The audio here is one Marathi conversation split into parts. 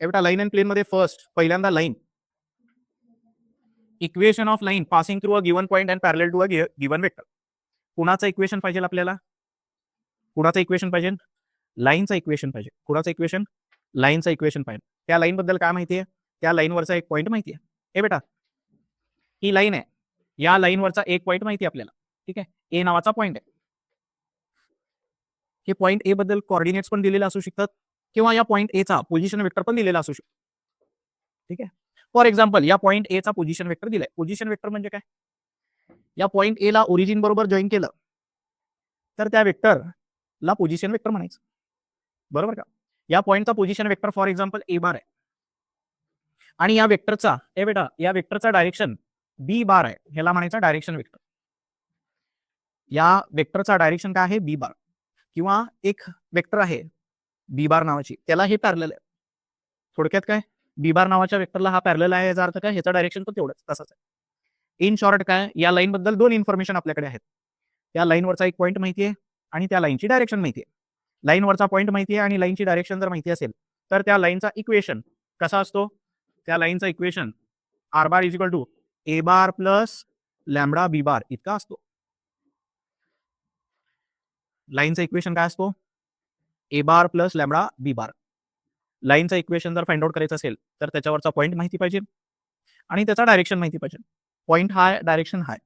बेटा लाईन अँड प्लेन मध्ये फर्स्ट पहिल्यांदा line, equation of line passing through a given point and parallel to a given vector. कुणाचं इक्वेशन पाहिजे आपल्याला? कुणाचं इक्वेशन पाहिजे? लाईनचं इक्वेशन पाहिजे. कुणाचं इक्वेशन? लाईनचं इक्वेशन पाहिजे. त्या लाईन बद्दल काय माहितीये? त्या लाईनवरचा एक पॉईंट माहितीये. हे बेटा ही लाईन आहे, या लाईनवरचा एक पॉईंट माहिती आहे आपल्याला. ठीक आहे, ए नावाचा पॉईंट आहे. हे पॉईंट ए बद्दल कॉर्डिनेट्स पण दिलेले असू शकतात किंवा या पॉईंट ए चा पोझिशन वेक्टर पण दिलेला असू शकतो. ठीक आहे, फॉर एक्झाम्पल या पॉईंट ए चा पोझिशन वेक्टर दिलाय. पोझिशन वेक्टर म्हणजे काय? या पॉईंट ए ला ओरिजिन बरोबर जॉईन केलं तर त्या वेक्टरला पोझिशन वेक्टर म्हणायचं. बरोबर का? या पॉईंटचा पोझिशन वेक्टर फॉर एक्झाम्पल ए बार आहे आणि या वेक्टरचा बेटा या वेक्टरचा डायरेक्शन बी बार आहे, ह्याला म्हणायचं डायरेक्शन वेक्टर. या वेक्टरचा डायरेक्शन काय आहे? B bar. किंवा एक वेक्टर आहे बी बार नावाची, त्याला हे पॅरलल आहे. थोडक्यात काय? बी बार नावाच्या वेक्टरला हा पॅरलल आहे, याचा अर्थ काय? ह्याचा डायरेक्शन पण तेवढंच तसंच आहे. इन शॉर्ट काय? या लाईन बद्दल दोन इन्फॉर्मेशन आपल्याकडे आहेत. त्या लाईनवरचा एक पॉईंट माहिती आहे आणि त्या लाईनची डायरेक्शन माहिती आहे. लाईनवरचा पॉईंट माहिती आहे आणि लाईनची डायरेक्शन जर माहिती असेल तर त्या लाईनचा इक्वेशन कसा असतो? त्या लाईनचा equation R bar is equal to A bar plus lambda B bar इतका असतो. लाईनचा इक्वेशन काय असतो? A bar plus lambda B bar. लाईनचा इक्वेशन जर फाइंड आउट करायचं असेल तर त्याच्यावरचा पॉईंट माहिती पाहिजे आणि त्याचा डायरेक्शन माहिती पाहिजे. पॉईंट हाय, डायरेक्शन हाय.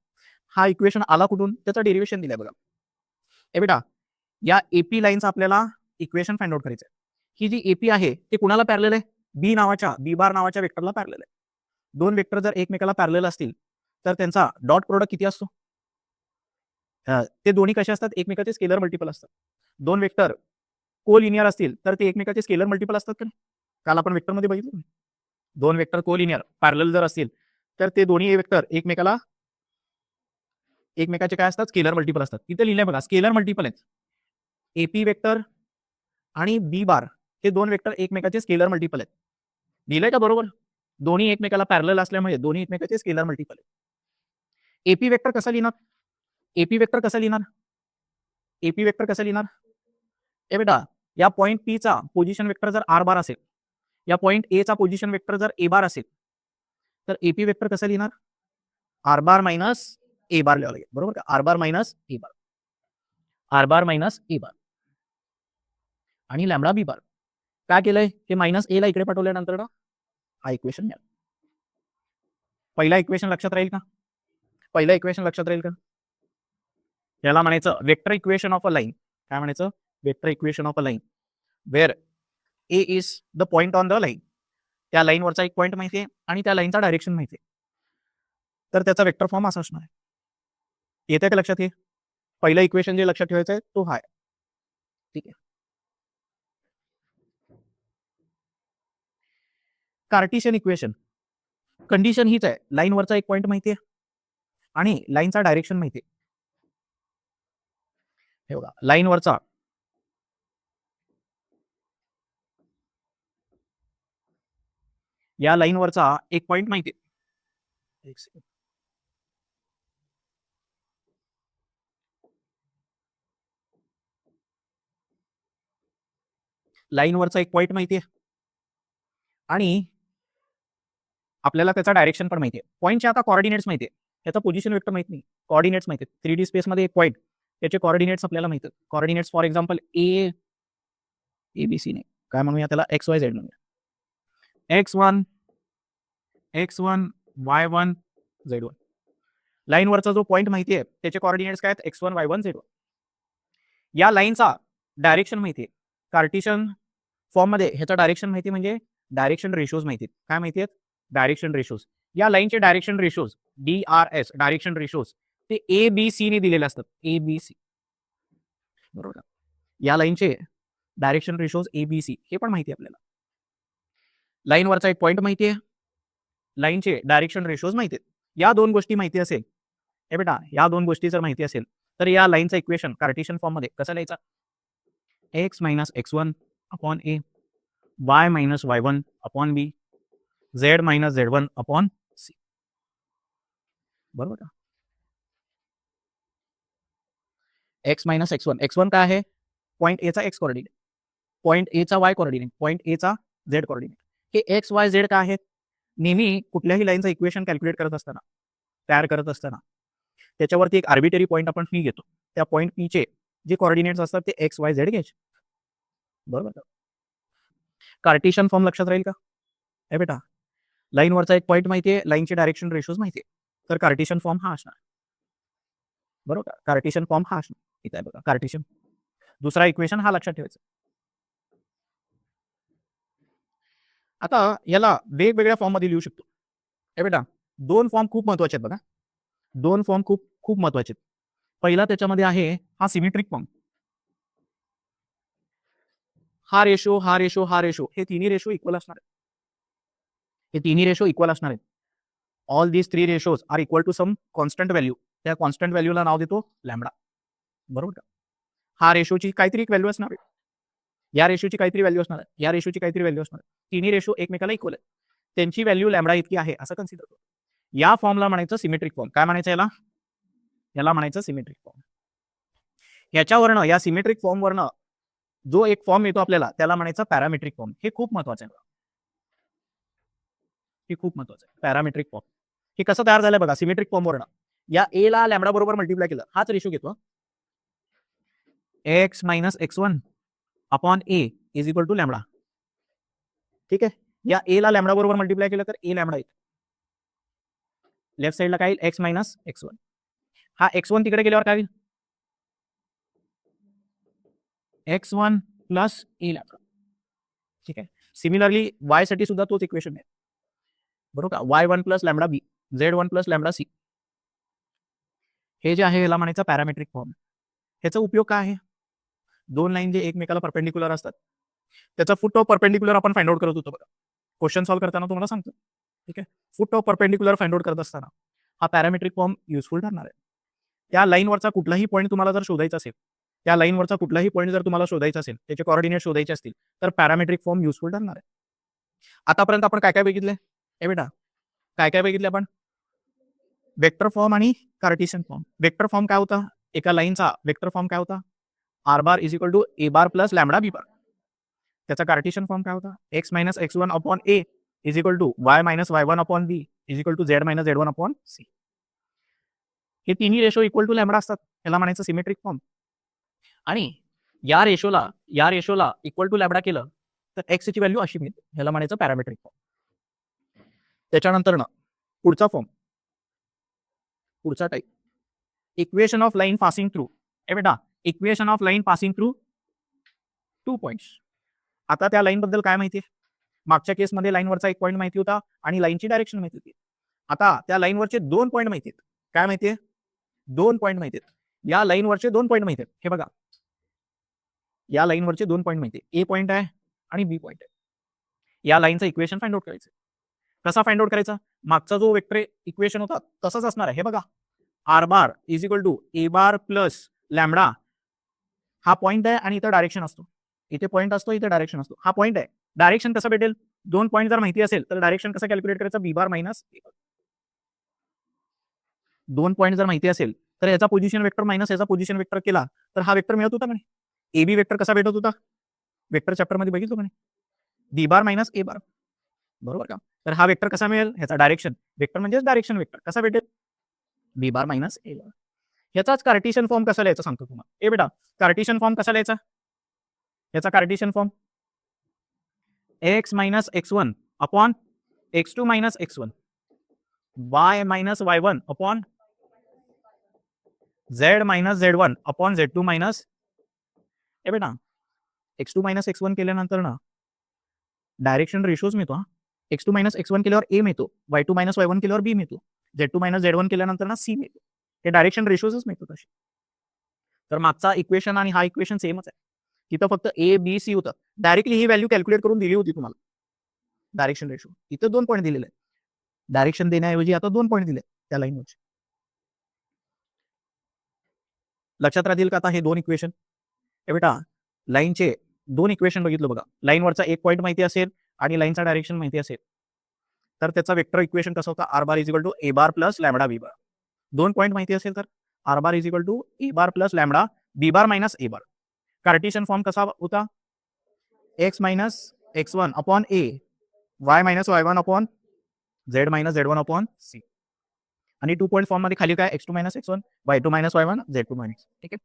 हा इक्वेशन आला कुठून? त्याचा डेरिव्हेशन दिलाय बघा. बेटा या एपी लाईनचा आपल्याला इक्वेशन फाइंड आउट करायचं आहे. ही जी एपी आहे ते कुणाला पॅरलल आहे? बी नावाच्या बी बार नावाच्या वेक्टरला पॅरलल आहे. दोन वेक्टर जर एकमेकाला पॅरलल असतील तर त्यांचा डॉट प्रोडक्ट किती असतो? ते दोन्ही कसे असतात? एकमेकाचे स्केलर मल्टिपल असतात. दोन वेक्टर कोलिनियर असतील तर ते एकमेकाचे स्केलर मल्टिपल असतात का? काल आपण वेक्टर मध्ये बघितलं. दोन वेक्टर कोलिनियर पॅरलल जर असतील तर ते दोन्ही वेक्टर एकमेकाचे काय असतात? स्केलर मल्टिपल असतात. तिथे लिहिलंय बघा, स्केलर मल्टिपल आहेत. एपी वेक्टर आणि बी बार हे दोन वेक्टर एकमेकाचे स्केलर मल्टिपल आहेत. लिहिलंय का बरोबर? दोन्ही एकमेकाला पॅरलल असल्यामुळे दोन्ही एकमेकाचे स्केलर मल्टिपल आहेत. एपी वेक्टर कसा लिहिणार? एपी वेक्टर कसा लिहिणार? एपी वेक्टर कसा लिहिणार? बेटा या पॉईंट पी चा पोझिशन वेक्टर जर आर बार असेल, या पॉईंट ए चा पोझिशन वेक्टर जर ए बार असेल तर एपी वेक्टर कसं लिहिणार? आर बार मायनस ए बार लिहावं लागेल. बरोबर का? R bar minus A bar, R bar minus A बार आणि लॅम्बडा बी बार. काय केलंय? हे मायनस ए ला इकडे पाठवल्यानंतर ना हा इक्वेशन मिळाला. पहिला इक्वेशन लक्षात राहील का? पहिला इक्वेशन लक्षात राहील का? याला म्हणायचं vector equation of a line. काय म्हणायचं? Vector equation of a line where A is the point on the line. त्या लाईनवरचा एक पॉईंट माहिती आहे आणि त्या लाईनचा डायरेक्शन माहिती आहे, तर त्याचा वेक्टर फॉर्म असा असणार आहे. येते का लक्षात? हे पहिलं इक्वेशन जे लक्षात ठेवायचं आहे तो हा आहे. ठीक आहे. कार्टेशियन इक्वेशन कंडिशन हीच आहे, लाईनवरचा एक पॉईंट माहिती आहे आणि लाईनचा डायरेक्शन माहिती आहे. हे बघा, लाईनवरचा या लाईनवरचा एक पॉईंट माहिती आहे. एक सेकंड. लाईनवरचा एक पॉईंट माहिती आहे आणि आपल्याला त्याचा डायरेक्शन पण माहिती आहे. पॉईंटचे आता कॉर्डिनेट्स माहिती आहे, त्याचा पोझिशन वेक्टर माहित नाही, कॉर्डिनेट्स माहिती आहेत. 3D स्पेस मध्ये एक पॉईंट, त्याचे कॉर्डिनेट्स आपल्याला माहिती आहेत. कॉर्डिनेट्स फॉर एक्झाम्पल ABC नाही, काय म्हणूया त्याला? XYZ म्हणूया. X1 X1 Y1 Z1. लाईनवरचा जो पॉईंट माहिती आहे त्याचे कॉर्डिनेट्स काय आहेत? X1 Y1 Z1. या लाईनचा डायरेक्शन माहिती आहे. कार्टेशियन फॉर्म मध्ये ह्याचा डायरेक्शन माहिती म्हणजे डायरेक्शन रेशोज माहिती आहेत. काय माहिती आहेत? Direction ratios. या लाईनचे direction ratios DRS direction ratios ते ABC ने दिलेले असतात. ABC. बरोबर. या लाईनचे डायरेक्शन रेशोज ABC हे पण माहिती आहे आपल्याला. लाईनवरचा एक पॉईंट माहिती आहे, लाईनचे डायरेक्शन रेशोज माहिती आहेत. या दोन गोष्टी माहिती असेल, हे बेटा या दोन गोष्टी जर माहिती असेल तर या लाईनचा इक्वेशन कार्टेशियन फॉर्म मध्ये कसं लिहायचा? X minus X1 upon A, Y minus Y1 upon B, Z minus Z1 upon C. बरोबर का? X minus X1. X1 काय आहे? पॉईंट ए चा X कॉर्डिनेट, पॉईंट ए चा Y कॉर्डिनेट, पॉईंट ए चा Z कॉर्डिनेट. हे एक्स वाय झेड काय आहेत? नेहमी कुठल्याही लाईनचं इक्वेशन कॅल्क्युलेट करत असताना, तयार करत असताना त्याच्यावरती एक आर्बिटरी पॉईंट आपण पी घेतो. त्या पॉईंट पीचे जे कॉर्डिनेट्स असतात ते एक्स वाय झेड घ्यायचे. बरोबर. कार्टेशियन फॉर्म लक्षात राहील का? हे बेटा, लाईनवरचा एक पॉईंट माहितीये, लाईनचे डायरेक्शन रेशोज माहितीये, तर कार्टेशियन फॉर्म हा असणार. बरोबर. कार्टेशियन फॉर्म हा असणार. इथे आहे बघा कार्टेशियन. दुसरा इक्वेशन हा लक्षात ठेवायचा. आता याला वेगवेगळ्या फॉर्म मध्ये लिहू शकतो. हे बेटा, दोन फॉर्म खूप महत्वाचे आहेत बघा. दोन फॉर्म खूप खूप महत्वाचे आहेत. पहिला त्याच्यामध्ये आहे हा सिमेट्रिक फॉर्म. हा रेशो, हा रेशो, हा रेशो, हे तिन्ही रेशो इक्वल असणार आहेत. हे तिन्ही रेशो इक्वल असणार आहेत. All these three ratios are equal to some constant value. त्या कॉन्स्टंट व्हॅल्यूला नाव देतो लॅम्बडा. बरोबर का? हा रेशोची काहीतरी एक व्हॅल्यू असणार आहे. या रेशोची काहीतरी व्हॅल्यू असणार आहे. या रेशोची काहीतरी व्हॅल्यू असणार आहे. तिन्ही रेशो एकमेकाला इक्वल आहेत. त्यांची व्हॅल्यू लॅम्बडा इतकी आहे असं कन्सिडर करू. या फॉर्मला म्हणायचं सिमेट्रिक फॉर्म. काय म्हणायचं याला? याला म्हणायचं सिमेट्रिक फॉर्म. याच्यावरनं, या सिमेट्रिक फॉर्मवरनं जो एक फॉर्म येतो आपल्याला त्याला म्हणायचं पॅरामेट्रिक फॉर्म. हे खूप महत्वाचं आहे. हे खूप महत्वाचं आहे. पॅरामेट्रिक फॉर्म हे कसं तयार झालंय बघा. सिमेट्रिक फॉर्मवरनं या ए ला लॅम्बडा बरोबर मल्टिप्लाय केलं, हाच रेशो घेतो. X minus X one upon A is equal to lambda. ठीक आहे. या ए ला लॅम्बडा बरोबर मल्टिप्लाय केलं तर ए लॅम्बडा येईल. लेफ्ट साइडला काय येईल? X minus X one. हा एक्स वन तिकडे गेल्यावर काय होईल? एक्स वन प्लस ए लॅम्बडा. ठीक आहे. सिमिलरली वाय साठी सुद्धा तोच इक्वेशन आहे. बरोबर का? Y one plus lambda B, Z one plus lambda C. हे जे आहे याला म्हणायचं पॅरामेट्रिक फॉर्म. ह्याचा उपयोग काय आहे? दोन लाईन जे एकमेकाला परपेंडिक्युलर असतात त्याचा फुट ऑफ परपेंडिक्युलर आपण फाइंड आउट करत होतो बघा. क्वेश्चन सॉल्व्ह करताना तुम्हाला सांगतो. ठीक आहे. Foot of perpendicular find out करत असताना हा पॅरामेट्रिक फॉर्म युजफुल ठरणार आहे. त्या लाईनवरचा कुठलाही पॉईंट तुम्हाला जर शोधायचा असेल, त्या लाईनवरचा कुठलाही पॉईंट जर तुम्हाला शोधायचा असेल, त्याचे कॉर्डिनेट शोधायचे असतील तर पॅरामेट्रिक फॉर्म युजफुल ठरणार आहे. आतापर्यंत आपण काय काय बघितले? ए बेटा, काय काय बघितले आपण? वेक्टर फॉर्म आणि कार्टेशियन फॉर्म. वेक्टर फॉर्म काय होता? एका लाईनचा वेक्टर फॉर्म काय होता? R bar is equal to A bar plus lambda B bar. त्याचा कार्टेशियन फॉर्म काय होता? X minus X one upon A is equal to Y minus Y one upon B is equal to Z minus Z one upon C. हे तिन्ही रेशो इक्वल टू लॅम्बडा असतात. याला म्हणायचं सिमेट्रिक फॉर्म. आणि या रेशोला इक्वल टू लॅम्बडा केलं तर एक्स ची व्हॅल्यू अशी मिळते. ह्याला म्हणायचं पॅरामेट्रिक फॉर्म. त्याच्यानंतर ना पुढचा फॉर्म, पुढचा type, equation of line passing through. ए बेटा, equation of line passing through two points. आता त्या लाईन बद्दल काय माहिती आहे? मागच्या केसमध्ये लाईनवरचा एक पॉईंट माहिती होता आणि लाईनची डायरेक्शन माहिती होती. आता त्या लाईनवरचे दोन पॉईंट माहिती आहेत. काय माहिती आहे? दोन पॉईंट माहिती आहेत. या लाईनवरचे दोन पॉईंट माहिती आहेत. हे बघा, या लाईनवरचे दोन पॉईंट माहिती आहे. ए पॉईंट आहे आणि बी पॉईंट आहे. या लाईनचं इक्वेशन फाइंड आउट करायचं. कसा फाइंड आउट करायचा? मागचा जो वेक्टर इक्वेशन होता तसाच असणार आहे. हे बघा, R bar is equal to A bar plus lambda. हा पॉईंट आहे आणि इथं डायरेक्शन असतो. इथे पॉईंट असतो, इथे डायरेक्शन असतो. हा पॉईंट आहे. डायरेक्शन कसं भेटेल? दोन पॉईंट जर माहिती असेल तर डायरेक्शन कसं कॅल्क्युलेट करायचं? बी बार मायनस ए बार. दोन पॉईंट जर माहिती असेल तर याचा पोझिशन वेक्टर मायनस याचा पोझिशन वेक्टर केला तर हा वेक्टर मिळत होता का नाही? ए बी वेक्टर कसा भेटत होता? वेक्टर चॅप्टर मध्ये बघितलं का नाही? बी बार मायनस ए बार. बरोबर का? तर हा वेक्टर कसा मिळेल? ह्याचा डायरेक्शन वेक्टर म्हणजेच डायरेक्शन वेक्टर कसा भेटेल? बी बार मायनस ए बार. ह्याचाच कार्टेशियन फॉर्म कसा लिहायचा सांगतो तुम्हाला. ए बेटा, कार्टेशियन फॉर्म कसा लिहायचा? याचा Cartesian form X minus X one upon X two minus X one, Y minus Y one upon Z minus Z one upon Z two minus. ए बेटा, X two minus X one केल्यानंतर ना डायरेक्शन रेशोज मिळतो. हा, X two minus X one केल्यावर ए मिळतो, Y two minus Y one केल्यावर बी मिळतो, Z two minus Z one केल्यानंतर ना सी मिळतो. हे डायरेक्शन रेशोजच मिळतो तसे. तर मागचा इक्वेशन आणि हा इक्वेशन सेमच आहे. तिथं फक्त ए बी सी होतं. डायरेक्टली ही व्हॅल्यू कॅल्क्युलेट करून दिली होती तुम्हाला. डायरेक्शन रेशो इथं दोन पॉईंट दिलेले आहेत. डायरेक्शन देण्याऐवजी आता दोन पॉईंट दिले त्या लाईनवरचे. लक्षात राहतील का आता हे दोन इक्वेशन? हे बेटा, लाईनचे दोन इक्वेशन बघितलं बघा. लाईनवरचा एक पॉईंट माहिती असेल आणि लाईनचा डायरेक्शन माहिती असेल तर त्याचा वेक्टर इक्वेशन कसं होता? R bar is equal to A bar plus lambda B bar. दोन पॉईंट माहिती असेल तर R bar is equal to A bar plus lambda B bar minus A bar. Cartesian form कसा होता? X minus X one upon A Y minus Y one upon Z minus Z one upon C. आणि 2 पॉईंट फॉर्म मध्ये खाली काय x2 minus x1 y2 minus y1 z2 minus. ठीक आहे.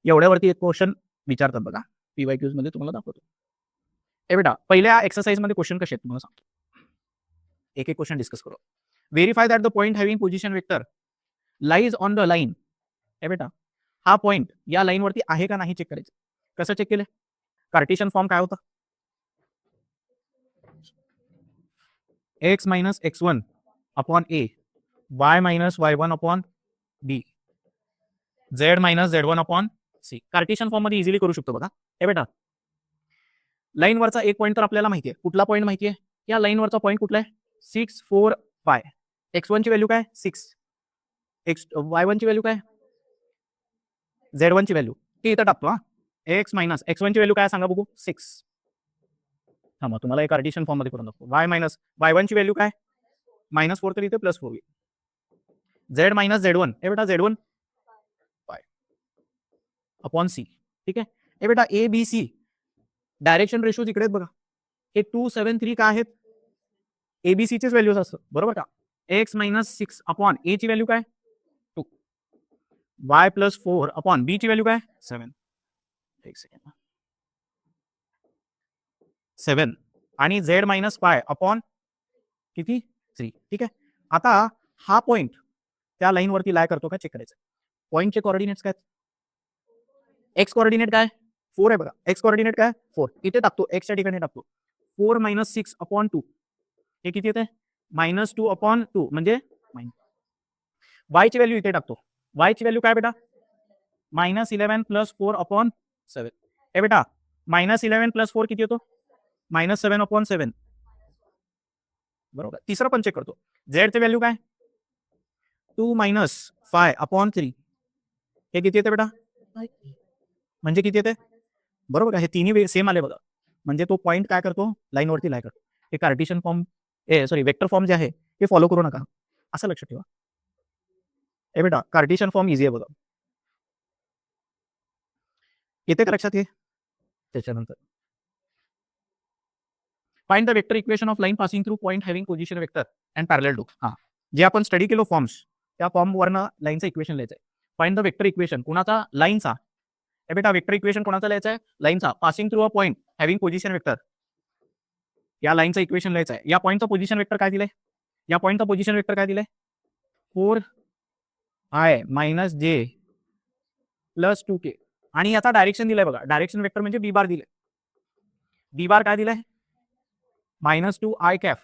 एवढ्यावरती एक क्वेश्चन विचारतात बघा, PYQs मध्ये तुम्हाला दाखवतो. हे बेटा पहिल्या एक्सरसाइज मध्ये क्वेश्चन कसे आहेत तुम्हाला सांगतो. एक एक क्वेश्चन डिस्कस करू. Verify that the point having position vector lies on the line. हे बेटा हा पॉईंट या लाईनवरती आहे का नाही चेक करायचं. कसं चेक केलं? कार्टेशियन फॉर्म काय होता? x minus x1 upon a, y minus y1 upon b, z minus z1 upon c. Cartesian form मध्ये इझिली करू शकतो बघा. हे बेटा लाईनवरचा एक पॉईंट तर आपल्याला माहिती आहे. कुठला पॉईंट माहिती आहे? या लाईनवरचा पॉईंट कुठला आहे? 6 4 5. x1 ची व्हॅल्यू काय? 6. y1 ची व्हॅल्यू काय? z1 ची व्हॅल्यू ती इथं टाकतो. हा x मायनस x1 ची व्हॅल्यू काय सांगा बघू? 6. थांबा तुम्हाला एक कार्टेशियन फॉर्म मध्ये करून दाखवतो. y मायनस y1 ची व्हॅल्यू काय? -4 तर इथे +4 होईल. z मायनस z1 हे बेटा z1 अपॉन c. ठीक आहे. हे बेटा A B C direction ratio इकडेच बघा. हे 2 7 3 काय आहेत? एबीसीचेच व्हॅल्यूज असतात बरोबर का. x मायनस 6 अपॉन ए ची व्हॅल्यू काय? 2. y प्लस 4 अपॉन बी ची व्हॅल्यू काय? 7. एक सेकंड. 7 आणि z मायनस 5 अपॉन किती? 3. ठीक आहे. आता हा पॉइंट त्या लाईनवरती लाय करतो का चेक करायचं. पॉईंटचे कोऑर्डिनेट्स काय? एक्स कोऑर्डिनेट काय? 4 आहे बघा. एक्स कोऑर्डिनेट काय? 4. इथे टाकतो, एक्सच्या ठिकाणी टाकतो. 4 मायनस 6 अपॉन 2 हे किती येते? -2 अपॉन 2 म्हणजे y ची व्हॅल्यू इथे टाकतो. y ची व्हॅल्यू काय बेटा? -11 प्लस 4 अपॉन 7. हे बेटा -11 प्लस 4 किती येतो? -7 अपॉन 7. बरोबर. तिसरं पण चेक करतो. z ची व्हॅल्यू काय? 2 मायनस 5 अपॉन 3 हे किती येते बेटा? म्हणजे किती येते? बरोबर का. हे तिन्ही सेम आले बघा. म्हणजे तो पॉईंट काय करतो? लाईनवरती लाय करतो. हे कार्टेशियन फॉर्म वेक्टर फॉर्म जे आहे ते फॉलो करू नका, असं लक्षात ठेवा. हे बेटा कार्टेशियन फॉर्म इझी आहे बघा. येते का लक्षात? हे त्याच्यानंतर find the vector equation of line passing through point having position vector and parallel to. हा जे आपण स्टडी केलो फॉर्म्स, त्या फॉर्मवरनं लाईनचं इक्वेशन लिहायचं आहे. फाइंड द वेक्टर इक्वेशन कोणाचा? लाईनचा. हे बेटा वेक्टर इक्वेशन कोणाचा लिहायचं आहे? लाईनचा. Passing through a point having position vector. या लाईनचं इक्वेशन लिहायचं आहे. या पॉईंटचं पोझिशन वेक्टर काय दिलंय? या पॉईंटचं पोझिशन वेक्टर काय दिलंय? 4i मायनस जे प्लस 2k. आणि याचा डायरेक्शन दिलाय बघा. डायरेक्शन वेक्टर म्हणजे बी बार दिलाय. बी बार काय दिलाय? -2i कॅप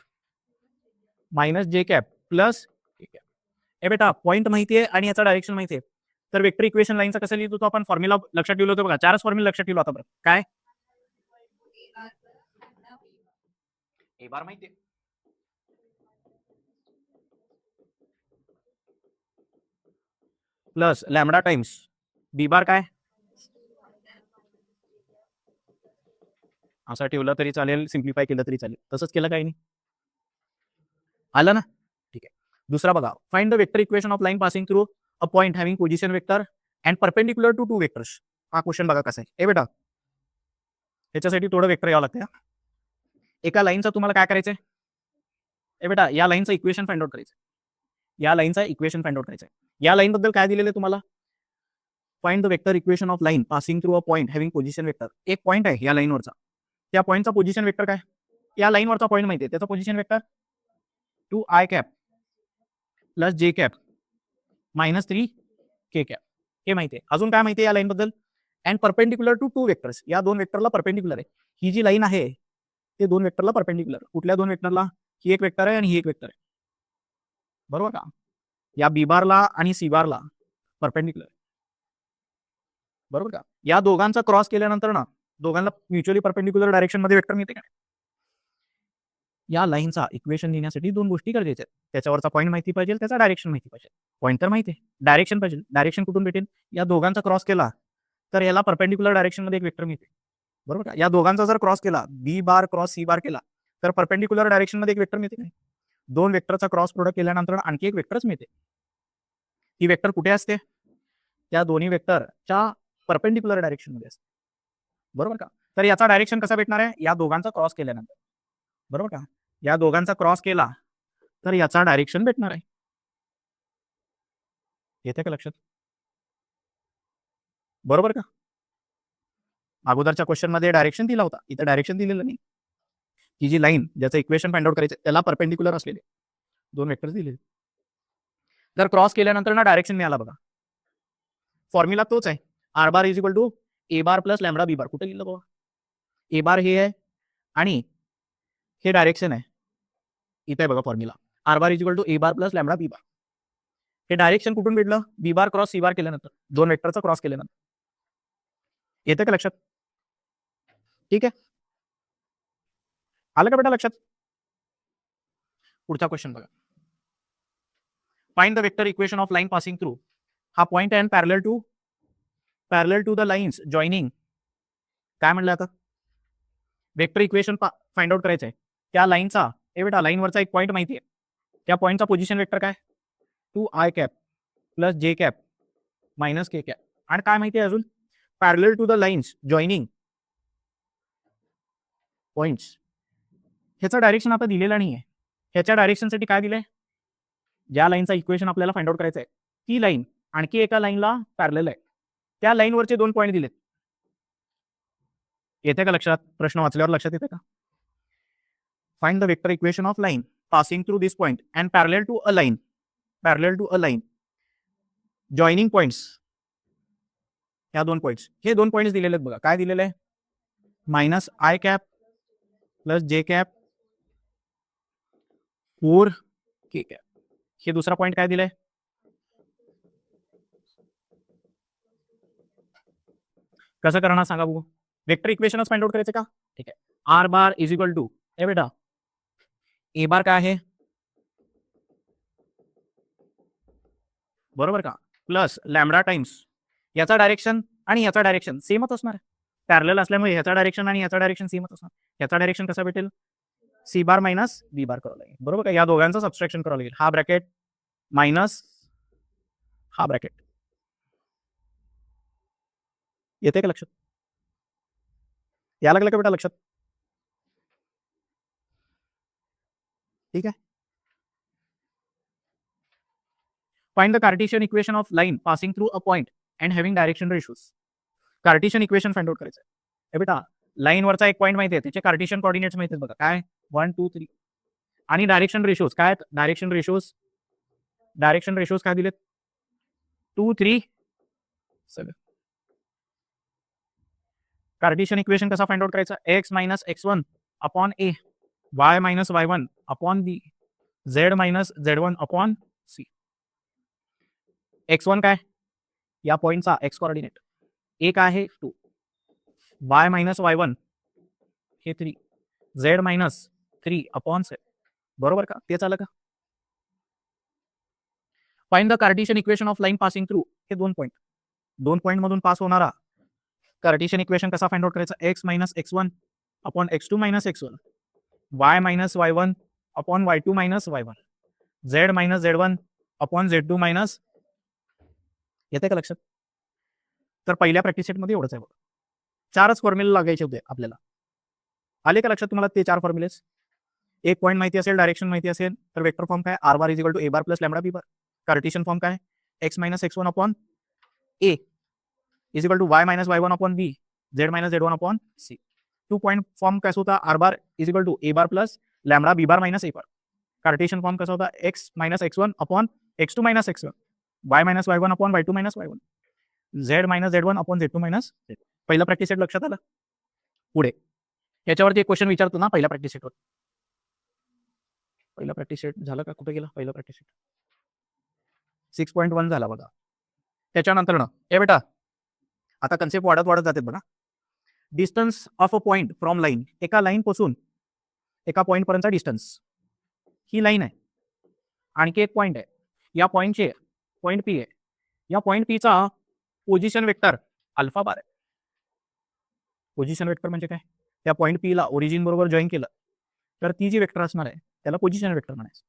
मायनस जे कॅप प्लस के कॅप. हे बेटा पॉईंट माहितीये आणि याचा डायरेक्शन माहितीये. तर वेक्टर इक्वेशन लाईनचा कसं लिहितो तो आपण फॉर्म्युला लक्षात ठेवलो होतो बघा. 4च फॉर्म्युला लक्षात ठेवलो आता बरं. काय? ए बार माहितीये. Plus lambda times B bar काय? असं ठेवलं तरी चालेल, सिम्प्लिफाय केलं तरी चालेल. तसंच केलं काही नाही. आलं ना? ठीक आहे. दुसरा बघा. Find the vector equation of line passing through a point having position vector and perpendicular to 2 vectors. हा क्वेश्चन बघा कसा आहे. ए बेटा त्याच्यासाठी थोडं वेक्टर यावं लागतं. एका लाईनचा तुम्हाला काय करायचंय? ए बेटा या लाईनचं इक्वेशन फाइंड आउट करायचं. या लाईनचा इक्वेशन फाइंड आउट करायचं. या लाईन बद्दल काय दिलेलं आहे तुम्हाला? Find the vector equation of line passing through a point having position vector. एक पॉईंट आहे या लाईनवरचा. त्या पॉईंटचा पोझिशन वेक्टर काय? या लाईनवरचा पॉईंट माहिती आहे. त्याचा position vector 2i cap plus J cap minus 3k cap. हे माहिती आहे. अजून काय माहिती आहे या लाईन बद्दल? And perpendicular to 2 vectors. या 2 वेक्टरला परपेंडिक्युलर आहे. ही जी लाईन आहे ते 2 वेक्टरला परपेंडिक्युलर. कुठल्या 2 वेक्टरला? ही एक वेक्टर आहे आणि ही एक वेक्टर आहे. बरोबर का. या बी बारला आणि सी बारला परपेंडिक्युलर. बरोबर का. या दोघांचा क्रॉस केल्यानंतर ना दोघांना म्युच्युअली परपेंडिक्युलर डायरेक्शन मध्ये वेक्टर मिळते का? या लाईनचा इक्वेशन लिहिण्यासाठी 2 गोष्टी गरजेच्या आहेत. त्याच्यावरचा पॉईंट माहिती पाहिजे, त्याचा डायरेक्शन माहिती पाहिजे. पॉईंट तर माहिती आहे, डायरेक्शन पाहिजे. डायरेक्शन कुठून भेटेल? या दोघांचा क्रॉस केला तर याला परपेंडिक्युलर डायरेक्शन मध्ये एक वेक्टर मिळते. बरोबर का. या दोघांचा जर क्रॉस केला, बी बार क्रॉस सी बार केला तर परपेंडिक्युलर डायरेक्शन मध्ये एक वेक्टर मिळते. 2 वेक्टरचा क्रॉस प्रोडक्ट केल्यानंतर आणखी एक वेक्टरच मिळते. ही वेक्टर कुठे असते? त्या दोन्ही वेक्टरच्या परपेंडिक्युलर डायरेक्शन मध्ये असते. बरोबर का. तर याचा डायरेक्शन कसा भेटणार आहे? या दोघांचा क्रॉस केल्यानंतर. बरोबर का. या दोघांचा क्रॉस केला तर याचा डायरेक्शन भेटणार आहे. येते का लक्षात? बरोबर का? अगोदरच्या क्वेश्चन मध्ये डायरेक्शन दिला होता, इथं डायरेक्शन दिलेलं नाही. ही जी लाईन ज्याचं इक्वेशन फाइंड आउट करायचं त्याला परपेंडिक्युलर असलेले दोन वेक्टर्स दिलेले. जर क्रॉस केल्यानंतर ना डायरेक्शन मिळाला बघा, फॉर्म्युला तोच आहे, R bar is equal to A bar plus lambda B bar. कुठे लिहिलं बघा, ए बार हे आहे आणि हे डायरेक्शन आहे, इथे आहे बघा formula, R bar is equal to A bar plus lambda B bar. हे डायरेक्शन कुठून भेटलं? बी बार क्रॉस सी बार केल्यानंतर, दोन वेक्टरचा क्रॉस केल्यानंतर. येतं का लक्षात? ठीक आहे, आलं का बेटा लक्षात? पुढचा क्वेश्चन बघा, find the vector equation of line passing through. हा पॉइंट आहे parallel to the lines joining. काय म्हणलं आता? वेक्टर इक्वेशन फाइंड आउट करायचं आहे. त्या लाईनचा, हे बेटा लाईनवरचा एक पॉईंट माहिती आहे, त्या पॉईंटचा पोझिशन वेक्टर काय? 2i cap plus J cap minus K cap. आणि काय माहिती आहे अजून? Parallel to the lines joining points. ह्याचा डायरेक्शन आता दिलेला नाही आहे. ह्याच्या डायरेक्शनसाठी काय दिलंय? ज्या लाईनचा इक्वेशन आपल्याला फाइंड आउट करायचं आहे ती लाईन आणखी एका लाईनला पॅरलल आहे, त्या लाईनवरचे दोन पॉईंट दिलेत. येते का लक्षात? प्रश्न वाचल्यावर लक्षात येते का? Find the vector equation of line passing through this point and parallel to a line joining points. ह्या दोन पॉइंट्स, हे दोन पॉइंट्स दिलेले आहेत बघा. काय दिलेलं आहे? Minus i cap plus J cap 4 K cap. हे दुसरा पॉइंट काय दिलाय? कसं करणार सांगा बघू? वेक्टर इक्वेशनच फाइंड आउट करायचं का? ठीक आहे, R bar is equal to, ए बेटा ए बार काय आहे? बरोबर का? प्लस लॅम्बडा टाइम्स याचा डायरेक्शन आणि याचा डायरेक्शन सेमच असणार आहे. पॅरलल असल्यामुळे याचा डायरेक्शन आणि याचा डायरेक्शन सेमच असणार. याचा डायरेक्शन कसा भेटेल? सी बार मायनस बी बार करावं लागेल. बरोबर का? या दोघांचं सबस्ट्रॅक्शन करावं लागेल. हा ब्रॅकेट मायनस हा ब्रॅकेट. येते का लक्षात? या लागलं का बेटा लक्षात? ठीक आहे. Find the Cartesian equation of line passing through a point and having direction ratios. Cartesian equation find out करायचं आहे. बेटा लाईनवरचा एक पॉईंट माहिती आहे, त्याचे कार्टेशियन कोऑर्डिनेट्स माहिती आहेत बघा. काय? 1 2 3. आणि डायरेक्शन रेशोज काय? डायरेक्शन रेशोज काय दिलेत? 2 3 7. कार्टेशियन इक्वेशन कसा फाइंड आउट करायचा? X minus x1 upon A, Y minus y1 upon B, Z minus z1 upon C. x1 काय? या पॉइंटचा एक्स कोऑर्डिनेट, ए काय आहे? 2, वाय मायनस y1 हे 3, झेड मायनस 3 अपॉन 7. बरोबर का? तेच आलं का? Find the Cartesian equation of line passing through. हे दोन पॉइंट मधून पास होणारा कार्टेशियन इक्वेशन कसा फाइंड आउट करायचा? X minus x1 upon x2 minus x1, Y minus y1 upon y2 minus y1, Z minus z1 upon z2 minus. येते का लक्षात? तर पहिल्या प्रॅक्टिस सेटमध्ये एवढंच आहे बघा. 4च फॉर्म्युले लागायचे होते आपल्याला. आले का लक्षात तुम्हाला ते 4 फॉर्म्युलेस? एक पॉईंट माहिती असेल, डायरेक्शन माहिती असेल, तर वेक्टर फॉर्म काय? R bar is equal to A bar plus lambda B bar. Cartesian form काय? X minus x1 upon A is equal to Y minus y1 upon B, Z minus z1 upon C. 2 point form कैसा होता? R bar is equal to A bar plus lambda B bar minus A bar. Cartesian form कैसा होता? X minus x1 upon x2 minus x1, Y minus y1 upon y2 minus y1, Z minus z1 upon z2 minus z. पहिला प्रॅक्टिस सेट लक्षात आलं? पुढे याच्यावरती एक क्वेश्चन विचारतो ना पहिल्या प्रॅक्टिस सेटवर. पहिला प्रॅक्टिस सेट झाला का? कुठे गेला पहिला प्रॅक्टिस सेट? 6.1 झाला बघा. त्याच्यानंतर ना ए बेटा आता कन्सेप्ट वाढत जाते बघा. Distance of a point from line. एका लाईन पासून एका पॉइंट पर्यंतचा डिस्टन्स. ही लाईन आहे, आणखी एक पॉइंट आहे. या पॉइंटचे पॉइंट पी आहे. या पॉइंट पीचा पोझिशन वेक्टर अल्फा बार आहे. पोझिशन वेक्टर म्हणजे काय? त्या पॉइंट पी ला ओरिजिन बरोबर जॉईन केलं तर ती जी वेक्टर असणार आहे त्याला पोझिशन वेक्टर म्हणायचं.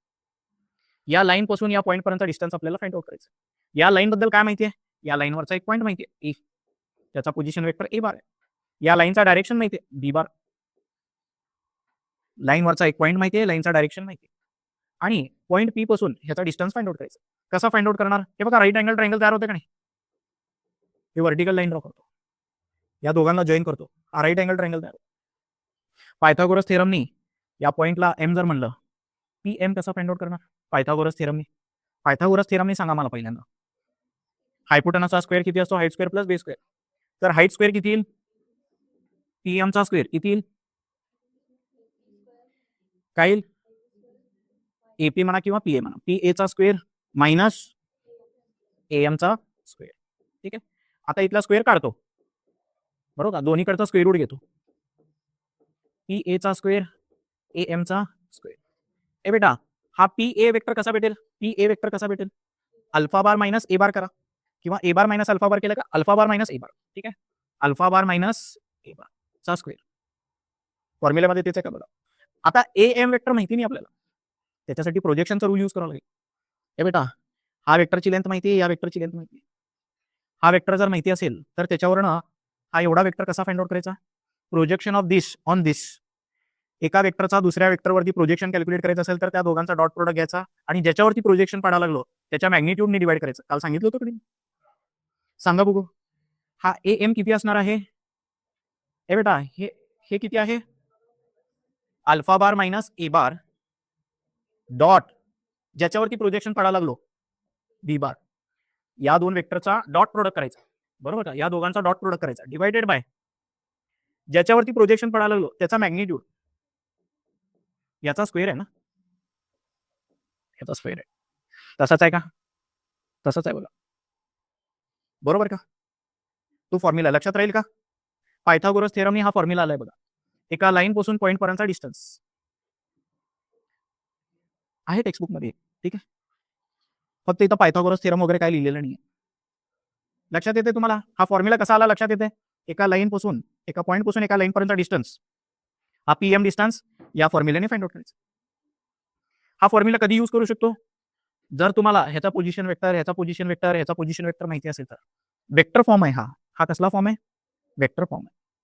या लाईन पासून या पॉइंट पर्यंत डिस्टन्स आपल्याला फाइंड आउट करायचं. या लाईन बद्दल काय माहिती आहे? या लाईनवरचा एक पॉइंट माहिती आहे ए, त्याचा पोझिशन वेक्टर ए बार आहे. या लाईनचा डायरेक्शन माहिती आहे बी बार. लाईनवरचा एक पॉईंट माहिती आहे, लाईनचा डायरेक्शन माहिती आहे, आणि पॉईंट पी पासून ह्याचा डिस्टन्स फाइंड आउट करायचा. कसा फाइंड आउट करणार? हे बघा, राईट अँगल ट्रायंगल तयार होते का नाही? हे व्हर्टिकल लाईन ड्रॉ करतो, या दोघांना जॉईन करतो, हा राईट अँगल ट्रायंगल तयार होतो. पायथागोरस थेरमनी या पॉईंटला एम जर म्हणलं, पी एम कसा फाइंड आउट करणार? पायथागोरस थेरमनी सांगा मला पहिल्यांदा. हायपोटेनसचा स्क्वेअर किती असतो? Height square plus base square. तर हाईट स्क्वेअर किती येईल? पी एमचा स्क्वेअर किती येईल? काय येईल? एपी म्हणा किंवा पीए म्हणा, पी एचा स्क्वेअर मायनस एमचा स्क्वेअर. ठीक आहे, आता इथला स्क्वेअर काढतो, बरोबर का? दोन्हीकडचा स्क्वेअर रूट घेतो, पी एचा स्क्वेअर ए एमचा स्क्वेअर. ए बेटा, हा पी ए वेक्टर कसा भेटेल? पी ए वेक्टर कसा भेटेल? अल्फा बार मायनस ए बार करा, किंवा ए बार मायनस अल्फा बार केलं का अल्फा बार मायनस ए बार. ठीक आहे, अल्फा बार मायनस ए बार चा स्क्वेअर. फॉर्म्युल्यामध्ये तेच आहे का बघा. आता ए एम वेक्टर माहिती नाही आपल्याला, त्याच्यासाठी प्रोजेक्शनचा रूल यूज करावा लागेल. हे बेटा, हा वेक्टरची लेंथ माहिती आहे, या वेक्टरची लेंथ माहिती आहे. हा वेक्टर जर माहिती असेल तर त्याच्यावरनं हा एवढा वेक्टर कसा फाइंड आउट करायचा? प्रोजेक्शन ऑफ दिस ऑन दिस. एका वेक्टरचा दुसऱ्या वेक्टरवरती प्रोजेक्शन कॅल्क्युलेट करायचं असेल तर त्या दोघांचा डॉट प्रोडक्ट घ्यायचा, आणि ज्याच्यावरती प्रोजेक्शन पडायला लागलो त्याच्या मॅग्निट्यूडने डिवाइड करायचं. काल सांगितलं होतं कधी? सांगा बघू. हा ए एम किती असणार आहे? हे बेटा, हे किती आहे? Alpha bar minus A bar dot ज्याच्यावरती प्रोजेक्शन पडायला लागलो बी बार. या दोन वेक्टरचा डॉट प्रोडक्ट करायचा, बरोबर का? या दोघांचा डॉट प्रोडक्ट करायचा, डिवायडेड बाय ज्याच्यावरती प्रोजेक्शन पडायला लागलो त्याचा मॅग्निट्यूड, याचा स्क्वेअर आहे ना, याचा स्क्वेअर आहे. तसाच आहे का? तसंच आहे बघा, बरोबर का? तो फॉर्म्युला लक्षात राहील का? पायथागोरस थेरमनी हा फॉर्म्युला आलाय बघा. एका लाईन पासून पॉईंट पर्यंतचा डिस्टन्स आहे टेक्स्टबुक मध्ये. ठीक आहे, फक्त इथं पायथागोरस थेरम वगैरे काय लिहिलेलं नाही. लक्षात येते तुम्हाला? हा फॉर्म्युला कसा आला लक्षात येते? एका लाईन पासून, एका पॉईंट पासून एका लाईन पर्यंत डिस्टन्स, हा पीएम डिस्टन्स या फॉर्म्युल्याने फाइंड आउट करायचा. हा फॉर्म्युला कधी यूज करू शकतो? जर तुम्हाला ह्याचा पोझिशन वेक्टर, ह्याचा पोझिशन वेक्टर, ह्याचा पोझिशन वेक्टर माहिती असेल तर. वेक्टर फॉर्म आहे हा. हा कसला फॉर्म आहे? वेक्टर फॉर्म आहे.